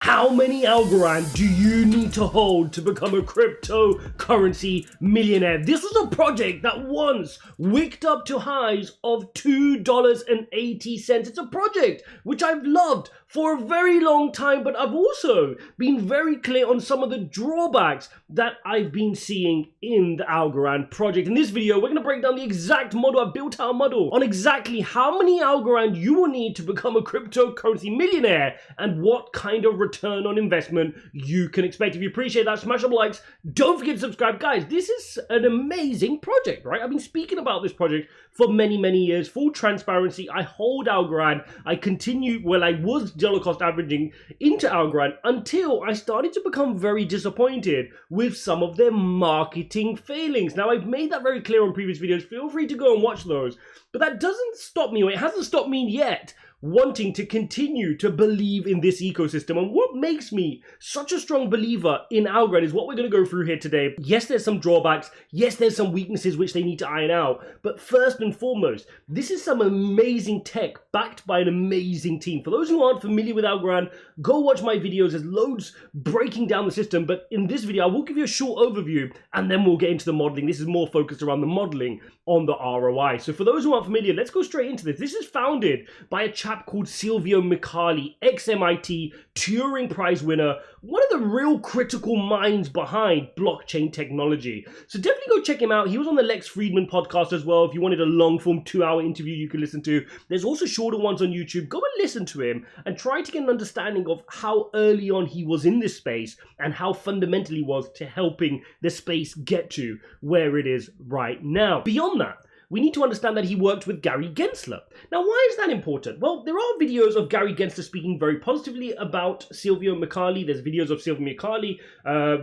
How many Algorand do you need to hold to become a cryptocurrency millionaire? This was a project that once wicked up to highs of $2.80. It's a project which I've loved for a very long time, but I've also been very clear on some of the drawbacks that I've been seeing in the Algorand project. In this video, we're going to break down the exact model. I've built out a model on exactly how many Algorand you will need to become a cryptocurrency millionaire and what kind of return on investment you can expect. If you appreciate that, smash up likes. Don't forget to subscribe. Guys, this is an amazing project, right? I've been speaking about this project for many years. Full transparency, I hold Algorand. I continue, well, I was dollar cost averaging into Algorand until I started to become very disappointed with some of their marketing failings. Now, I've made that very clear on previous videos. Feel free to go and watch those. But that doesn't stop me, or it hasn't stopped me yet, wanting to continue to believe in this ecosystem. And what makes me such a strong believer in Algorand is what we're going to go through here today. Yes, there's some drawbacks. Yes, there's some weaknesses which they need to iron out. But first and foremost, this is some amazing tech backed by an amazing team. For those who aren't familiar with Algorand, go watch my videos. There's loads breaking down the system. But in this video, I will give you a short overview and then we'll get into the modeling. This is more focused around the modeling on the ROI. So for those who aren't familiar, let's go straight into this. This is founded by a chap called Silvio Micali, ex-MIT, Turing Prize winner, one of the real critical minds behind blockchain technology. So definitely go check him out. He was on the Lex Friedman podcast as well. If you wanted a long-form 2-hour interview you can listen to. There's also shorter ones on YouTube. Go and listen to him and try to get an understanding of how early on he was in this space and how fundamental he was to helping the space get to where it is right now. Beyond that, we need to understand that he worked with Gary Gensler. Now, why is that important? Well, there are videos of Gary Gensler speaking very positively about Silvio Micali. There's videos of Silvio Micali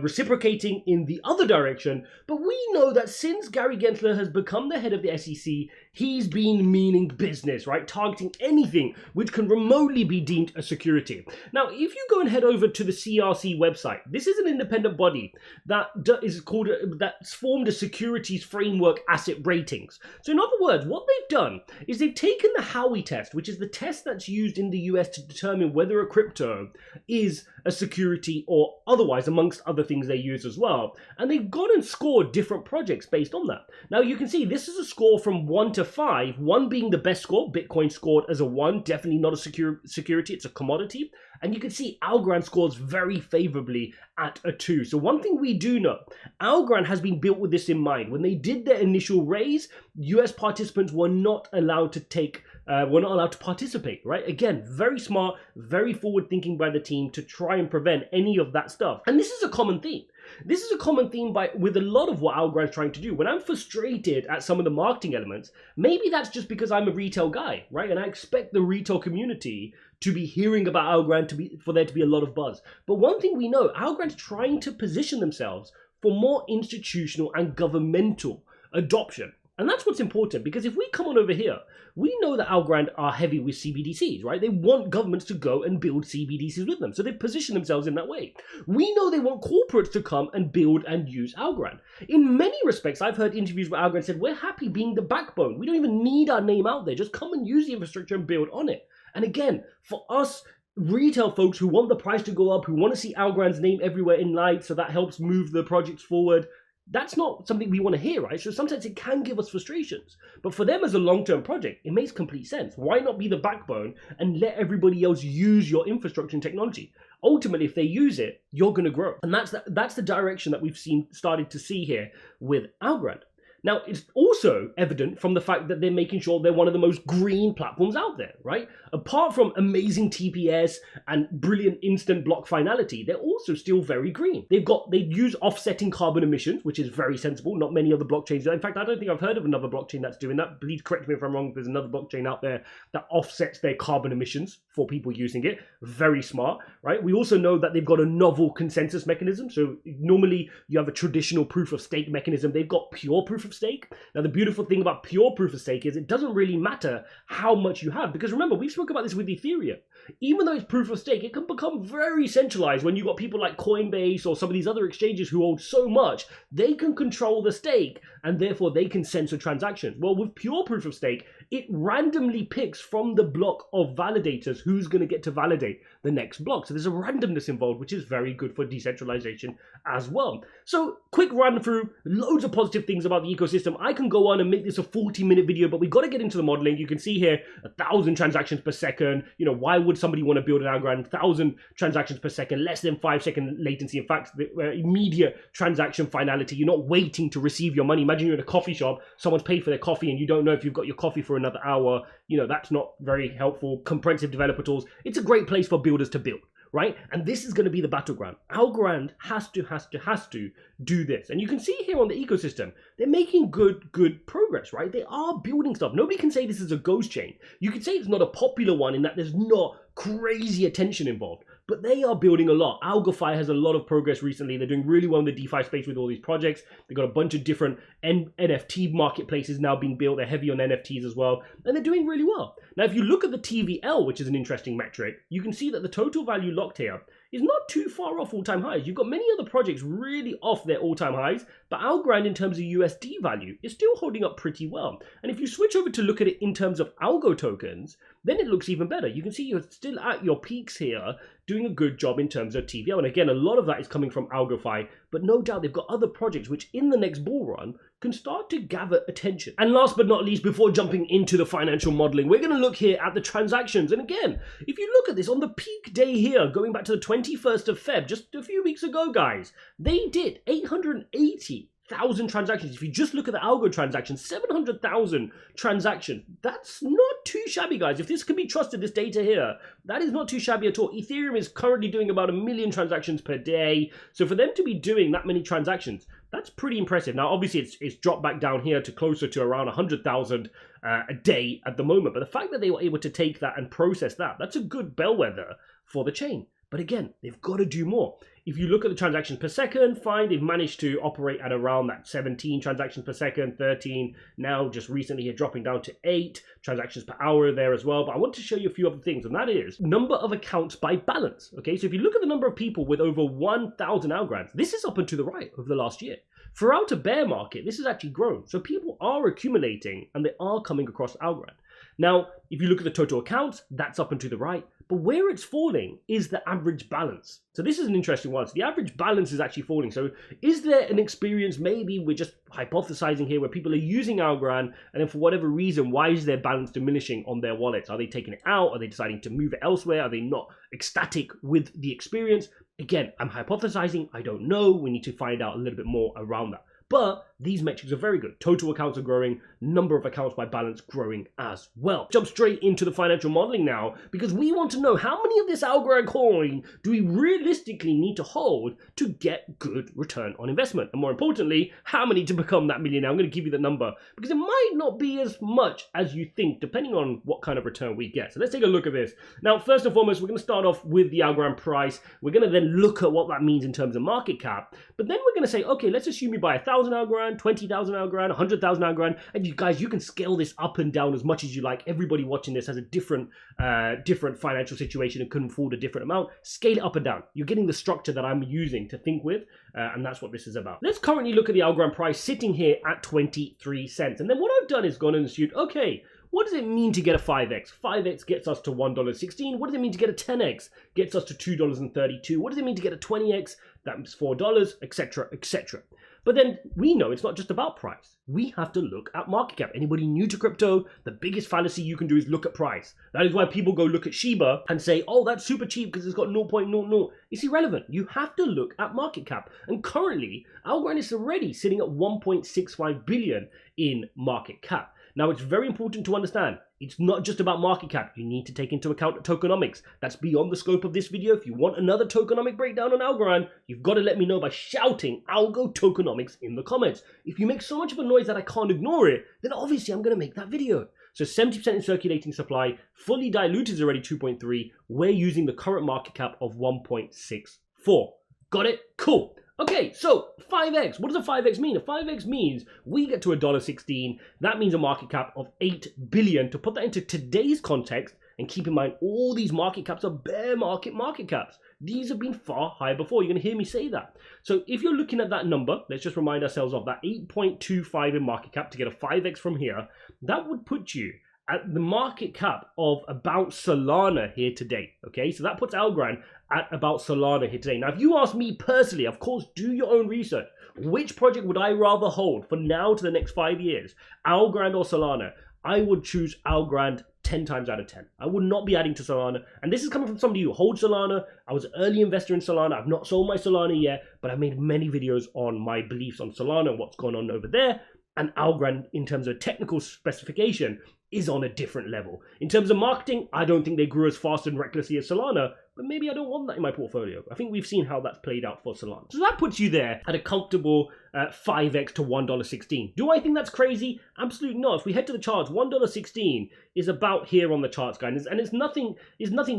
reciprocating in the other direction. But we know that since Gary Gensler has become the head of the SEC, he's been meaning business, right? Targeting anything which can remotely be deemed a security. Now, if you go and head over to the CRC website, this is an independent body that that's formed a securities framework asset ratings. So in other words, what they've done is they've taken the Howey test, which is the test that's used in the US to determine whether a crypto is a security or otherwise, amongst other things they use as well. And they've gone and scored different projects based on that. Now you can see this is a score from 1 to 5, 1 being the best score. Bitcoin scored as a 1, definitely not a security, it's a commodity. And you can see Algorand scores very favorably at a 2. So one thing we do know, Algorand has been built with this in mind. When they did their initial raise, US participants were not allowed to participate, right? Again, very smart, very forward thinking by the team to try and prevent any of that stuff. And this is a common theme. This is a common theme with a lot of what Algorand is trying to do. When I'm frustrated at some of the marketing elements, maybe that's just because I'm a retail guy, right? And I expect the retail community to be hearing about Algorand for there to be a lot of buzz. But one thing we know, Algorand is trying to position themselves for more institutional and governmental adoption. And that's what's important, because if we come on over here, we know that Algorand are heavy with CBDCs, right? They want governments to go and build CBDCs with them. So they position themselves in that way. We know they want corporates to come and build and use Algorand. In many respects, I've heard interviews where Algorand said, we're happy being the backbone. We don't even need our name out there. Just come and use the infrastructure and build on it. And again, for us retail folks who want the price to go up, who want to see Algorand's name everywhere in lights, so that helps move the projects forward, that's not something we want to hear, right? So sometimes it can give us frustrations. But for them as a long-term project, it makes complete sense. Why not be the backbone and let everybody else use your infrastructure and technology? Ultimately, if they use it, you're going to grow. And that's the direction that we've started to see here with Algorand. Now, it's also evident from the fact that they're making sure they're one of the most green platforms out there, right? Apart from amazing TPS and brilliant instant block finality, they're also still very green. They use offsetting carbon emissions, which is very sensible. Not many other blockchains do. In fact, I don't think I've heard of another blockchain that's doing that. Please correct me if I'm wrong. There's another blockchain out there that offsets their carbon emissions for people using it. Very smart, right? We also know that they've got a novel consensus mechanism. So normally you have a traditional proof of stake mechanism. They've got pure proof of stake. Now, the beautiful thing about pure proof of stake is it doesn't really matter how much you have, because remember, we've spoken about this with Ethereum. Even though it's proof of stake, it can become very centralized when you've got people like Coinbase or some of these other exchanges who hold so much. They can control the stake and therefore they can censor transactions. Well, with pure proof of stake, it randomly picks from the block of validators who's going to get to validate the next block. So there's a randomness involved, which is very good for decentralization as well. So quick run through, loads of positive things about the ecosystem. I can go on and make this a 40-minute video, but we got to get into the modeling. You can see here 1,000 transactions per second. You know, why would somebody want to build an algorithm? 1,000 transactions per second, less than 5-second latency. In fact, the immediate transaction finality. You're not waiting to receive your money. Imagine you're in a coffee shop, someone's paid for their coffee and you don't know if you've got your coffee for another hour. You know, that's not very helpful. Comprehensive developer tools. It's a great place for builders to build, right? And this is going to be the battleground. Algorand has to do this. And you can see here on the ecosystem, they're making good progress, right? They are building stuff. Nobody can say this is a ghost chain. You can say it's not a popular one in that there's not crazy attention involved, but they are building a lot. ALGO has a lot of progress recently. They're doing really well in the DeFi space with all these projects. They've got a bunch of different NFT marketplaces now being built. They're heavy on NFTs as well, and they're doing really well. Now, if you look at the TVL, which is an interesting metric, you can see that the total value locked here is not too far off all-time highs. You've got many other projects really off their all-time highs, but Algorand in terms of USD value is still holding up pretty well. And if you switch over to look at it in terms of algo tokens, then it looks even better. You can see you're still at your peaks here, doing a good job in terms of TVL. And again, a lot of that is coming from ALGO, but no doubt they've got other projects which in the next bull run can start to gather attention. And last but not least, before jumping into the financial modeling, we're going to look here at the transactions. And again, if you look at this on the peak day here, going back to the 21st of Feb, just a few weeks ago, guys, they did 880,000 transactions. If you just look at the algo transactions, 700,000 transactions. That's not too shabby, guys. If this can be trusted, this data here, that is not too shabby at all. Ethereum is currently doing about 1 million transactions per day. So for them to be doing that many transactions, that's pretty impressive. Now, obviously, it's dropped back down here to closer to around 100,000 a day at the moment. But the fact that they were able to take that and process that, that's a good bellwether for the chain. But again, they've got to do more. If you look at the transactions per second, fine, they've managed to operate at around that 17 transactions per second, 13, now just recently here dropping down to 8 transactions per hour there as well. But I want to show you a few other things, and that is number of accounts by balance. Okay, so if you look at the number of people with over 1,000 Algorands, this is up and to the right over the last year. Throughout a bear market, this has actually grown. So people are accumulating and they are coming across Algorand. Now, if you look at the total accounts, that's up and to the right. But where it's falling is the average balance. So this is an interesting one. So the average balance is actually falling. So is there an experience, maybe we're just hypothesizing here, where people are using Algorand and then for whatever reason, why is their balance diminishing on their wallets? Are they taking it out? Are they deciding to move it elsewhere? Are they not ecstatic with the experience? Again, I'm hypothesizing. I don't know. We need to find out a little bit more around that. But these metrics are very good. Total accounts are growing, number of accounts by balance growing as well. Jump straight into the financial modeling now, because we want to know how many of this Algorand coin do we realistically need to hold to get good return on investment? And more importantly, how many to become that millionaire? I'm going to give you the number because it might not be as much as you think, depending on what kind of return we get. So let's take a look at this. Now, first and foremost, we're going to start off with the Algorand price. We're going to then look at what that means in terms of market cap. But then we're going to say, okay, let's assume you buy 1,000 Algorand, 20,000 Algorand, 100,000 Algorand, and you guys, you can scale this up and down as much as you like. Everybody watching this has a different financial situation and can afford a different amount. Scale it up and down. You're getting the structure that I'm using to think with, and that's what this is about. Let's currently look at the Algorand price sitting here at 23 cents. And then what I've done is gone and assumed, okay, what does it mean to get a 5x? 5x gets us to $1.16. What does it mean to get a 10x? Gets us to $2.32. What does it mean to get a 20x? That's $4, etc., etc. But then we know it's not just about price. We have to look at market cap. Anybody new to crypto, the biggest fallacy you can do is look at price. That is why people go look at Shiba and say, oh, that's super cheap because it's got 0.00. It's irrelevant. You have to look at market cap. And currently, Algorand is already sitting at 1.65 billion in market cap. Now, it's very important to understand, it's not just about market cap. You need to take into account tokenomics. That's beyond the scope of this video. If you want another tokenomic breakdown on Algorand, you've got to let me know by shouting ALGO tokenomics in the comments. If you make so much of a noise that I can't ignore it, then obviously I'm going to make that video. So 70% in circulating supply, fully diluted is already 2.3. We're using the current market cap of 1.64. Got it? Cool. Okay, so 5x. What does a 5x mean? A 5x means we get to $1.16. That means a market cap of 8 billion. To put that into today's context, and keep in mind, all these market caps are bear market caps. These have been far higher before. You're going to hear me say that. So if you're looking at that number, let's just remind ourselves of that 8.25 in market cap to get a 5x from here. That would put you at the market cap of about Solana here today. Okay, so that puts Algorand at about Solana here today. Now, if you ask me personally, of course, do your own research. Which project would I rather hold for now to the next 5 years? Algorand or Solana? I would choose Algorand 10 times out of 10. I would not be adding to Solana. And this is coming from somebody who holds Solana. I was an early investor in Solana. I've not sold my Solana yet, but I've made many videos on my beliefs on Solana and what's going on over there. And Algorand, in terms of technical specification, is on a different level. In terms of marketing, I don't think they grew as fast and recklessly as Solana, but maybe I don't want that in my portfolio. I think we've seen how that's played out for Solana. So that puts you there at a comfortable 5x to $1.16. Do I think that's crazy? Absolutely not. If we head to the charts, $1.16 is about here on the charts, guys, and it's nothing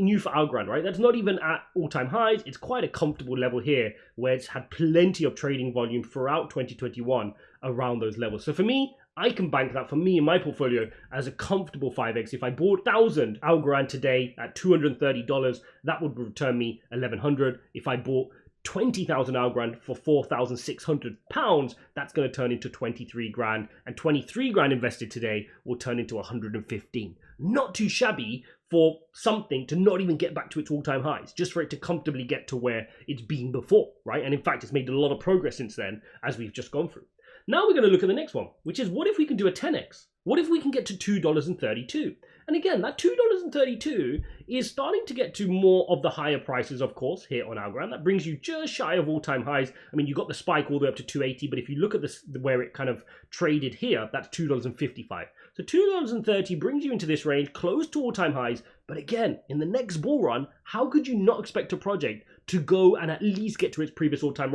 new for Algorand, right? That's not even at all-time highs. It's quite a comfortable level here where it's had plenty of trading volume throughout 2021 around those levels. So for me, I can bank that for me in my portfolio as a comfortable 5x. If I bought 1,000 Algorand today at $230, that would return me 1,100. If I bought 20,000 Algorand for £4,600, that's going to turn into 23 grand, and 23 grand invested today will turn into 115. Not too shabby for something to not even get back to its all-time highs, just for it to comfortably get to where it's been before, right? And in fact, it's made a lot of progress since then, as we've just gone through. Now we're going to look at the next one, which is what if we can do a 10x? What if we can get to $2.32? And again, that $2.32 is starting to get to more of the higher prices, of course, here on Algorand. That brings you just shy of all-time highs. I mean, you got the spike all the way up to 280, but if you look at this, where it kind of traded here, that's $2.55. So $2.30 brings you into this range, close to all-time highs. But again, in the next bull run, how could you not expect a project to go and at least get to its previous all-time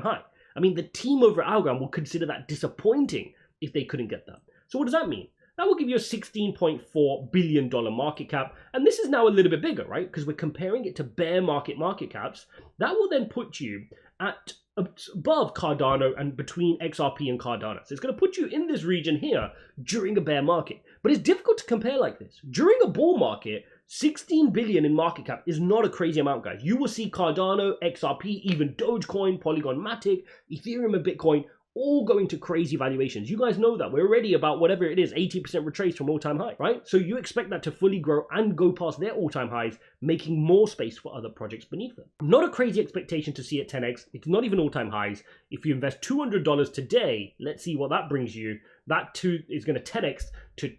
high? I mean, the team over at Algorand will consider that disappointing if they couldn't get that. So what does that mean? That will give you a $16.4 billion market cap. And this is now a little bit bigger, right? Because we're comparing it to bear market caps. That will then put you at above Cardano and between XRP and Cardano. So it's going to put you in this region here during a bear market. But it's difficult to compare like this. During a bull market, 16 billion in market cap is not a crazy amount, guys. You will see Cardano, XRP, even Dogecoin, Polygon Matic, Ethereum and Bitcoin all going to crazy valuations. You guys know that. We're already about whatever it is, 80% retraced from all-time high, right? So you expect that to fully grow and go past their all-time highs, making more space for other projects beneath them. Not a crazy expectation to see at 10x. It's not even all-time highs. If you invest $200 today, let's see what that brings you. That too is going to 10x to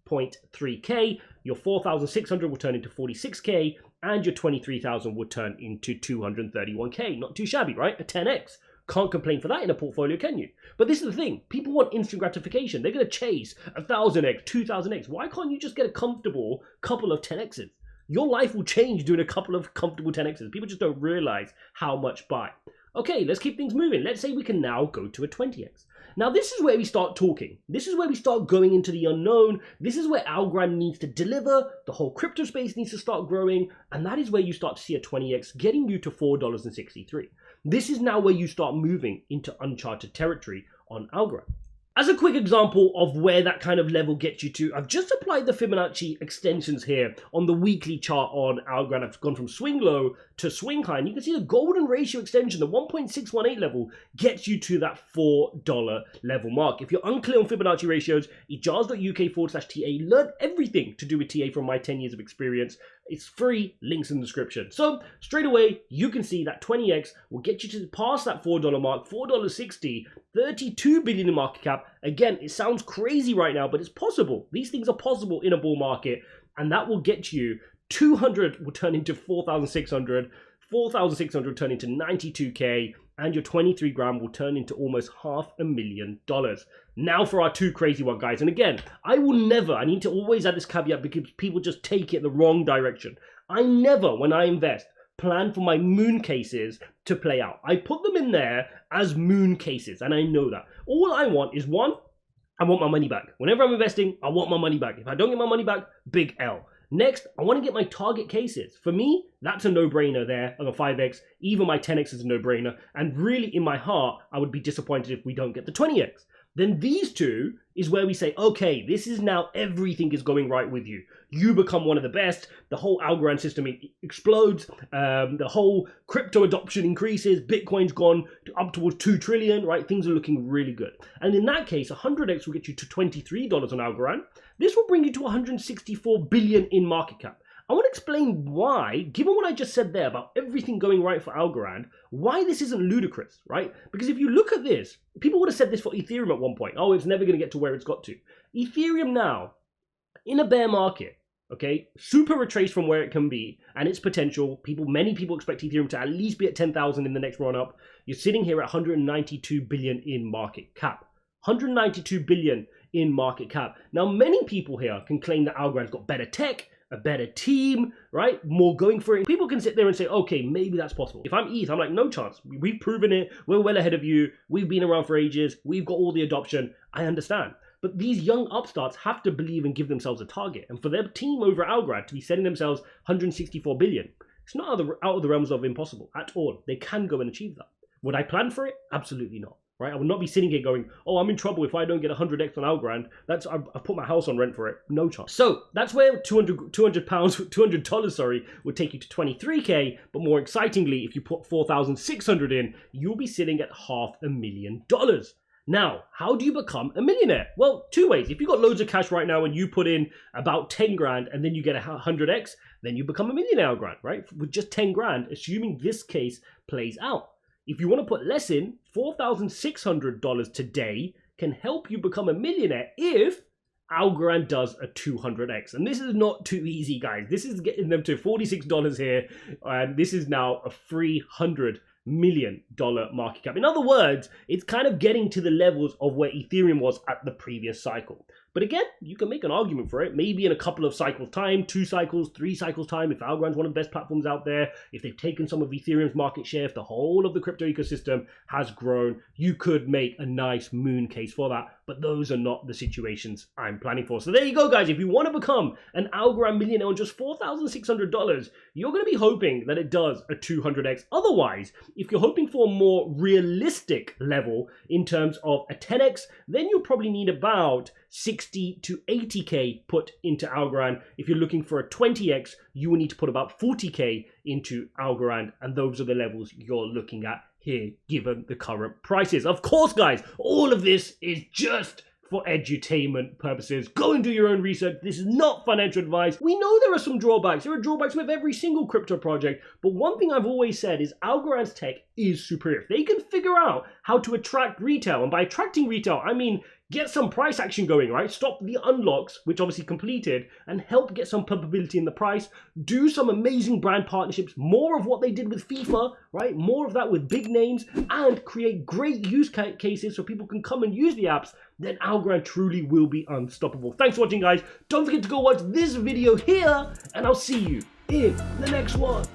2.3k. Your 4,600 will turn into 46k, and your 23,000 will turn into 231k. Not too shabby, right? A 10x. Can't complain for that in a portfolio, can you? But this is the thing. People want instant gratification. They're going to chase 1,000x, 2,000x. Why can't you just get a comfortable couple of 10x's? Your life will change doing a couple of comfortable 10x's. People just don't realize how much buy. Okay, let's keep things moving. Let's say we can now go to a 20x. Now, this is where we start talking. This is where we start going into the unknown. This is where Algorand needs to deliver. The whole crypto space needs to start growing. And that is where you start to see a 20x getting you to $4.63. This is now where you start moving into uncharted territory on Algorand. As a quick example of where that kind of level gets you to, I've just applied the Fibonacci extensions here on the weekly chart on Algorand. I've gone from swing low to swing high, and you can see the golden ratio extension, the 1.618 level, gets you to that $4 level mark. If you're unclear on Fibonacci ratios, ijaz.uk/TA. Learn everything to do with TA from my 10 years of experience. It's free, links in the description. So straight away, you can see that 20x will get you to past that $4 mark, $4.60, 32 billion in market cap. Again, it sounds crazy right now, but it's possible. These things are possible in a bull market, and that will get you 200 will turn into 4,600, 4,600 turn into 92k, and your 23 grand will turn into almost $500,000. Now for our two crazy one, guys. And again, I need to always add this caveat because people just take it the wrong direction. I never, when I invest, plan for my moon cases to play out. I put them in there as moon cases, and I know that. All I want is one, I want my money back. Whenever I'm investing, I want my money back. If I don't get my money back, big L. Next, I want to get my target cases. For me, that's a no-brainer there on a 5x. Even my 10x is a no-brainer. And really, in my heart, I would be disappointed if we don't get the 20x. then these two is where we say, okay, this is now everything is going right with you. You become one of the best. The whole Algorand system explodes. The whole crypto adoption increases. Bitcoin's gone up towards 2 trillion, right? Things are looking really good. And in that case, 100x will get you to $23 on Algorand. This will bring you to 164 billion in market cap. I want to explain why, given what I just said there about everything going right for Algorand, why this isn't ludicrous, right? Because if you look at this, people would have said this for Ethereum at one point. Oh, it's never going to get to where it's got to. Ethereum now, in a bear market, okay, super retraced from where it can be and its potential. Many people expect Ethereum to at least be at 10,000 in the next run up. You're sitting here at 192 billion in market cap. 192 billion in market cap. Now, many people here can claim that Algorand's got better tech, a better team, right? More going for it. People can sit there and say, okay, maybe that's possible. If I'm ETH, I'm like, no chance. We've proven it. We're well ahead of you. We've been around for ages. We've got all the adoption. I understand. But these young upstarts have to believe and give themselves a target. And for their team over at Algorand to be setting themselves 164 billion, it's not out of the realms of impossible at all. They can go and achieve that. Would I plan for it? Absolutely not. Right? I would not be sitting here going, oh, I'm in trouble if I don't get 100x on Algorand. I've put my house on rent for it. No chance. So that's where $200 would take you to 23k. But more excitingly, if you put 4,600 in, you'll be sitting at $500,000. Now, how do you become a millionaire? Well, two ways. If you've got loads of cash right now and you put in about 10 grand and then you get 100x, then you become a millionaire Algorand, right? With just 10 grand, assuming this case plays out. If you want to put less in, $4,600 today can help you become a millionaire if Algorand does a 200x. And this is not too easy, guys. This is getting them to $46 here. And this is now a $300 million market cap. In other words, it's kind of getting to the levels of where Ethereum was at the previous cycle. But again, you can make an argument for it. Maybe in a couple of cycles time, 2 cycles, 3 cycles time, if Algorand's one of the best platforms out there, if they've taken some of Ethereum's market share, if the whole of the crypto ecosystem has grown, you could make a nice moon case for that. But those are not the situations I'm planning for. So there you go, guys. If you want to become an Algorand millionaire on just $4,600, you're going to be hoping that it does a 200x. Otherwise, if you're hoping for a more realistic level in terms of a 10x, then you'll probably need about 60 to 80k put into Algorand. If you're looking for a 20x, you will need to put about 40k into Algorand, and those are the levels you're looking at here given the current prices. Of course, guys, all of this is just for edutainment purposes. Go and do your own research. This is not financial advice. We know there are some drawbacks. There are drawbacks with every single crypto project, but one thing I've always said is Algorand's tech is superior. If they can figure out how to attract retail, and by attracting retail, I mean get some price action going, right? Stop the unlocks, which obviously completed, and help get some pumpability in the price. Do some amazing brand partnerships, more of what they did with FIFA, right? More of that with big names, and create great use cases so people can come and use the apps. Then Algorand truly will be unstoppable. Thanks for watching, guys. Don't forget to go watch this video here, and I'll see you in the next one.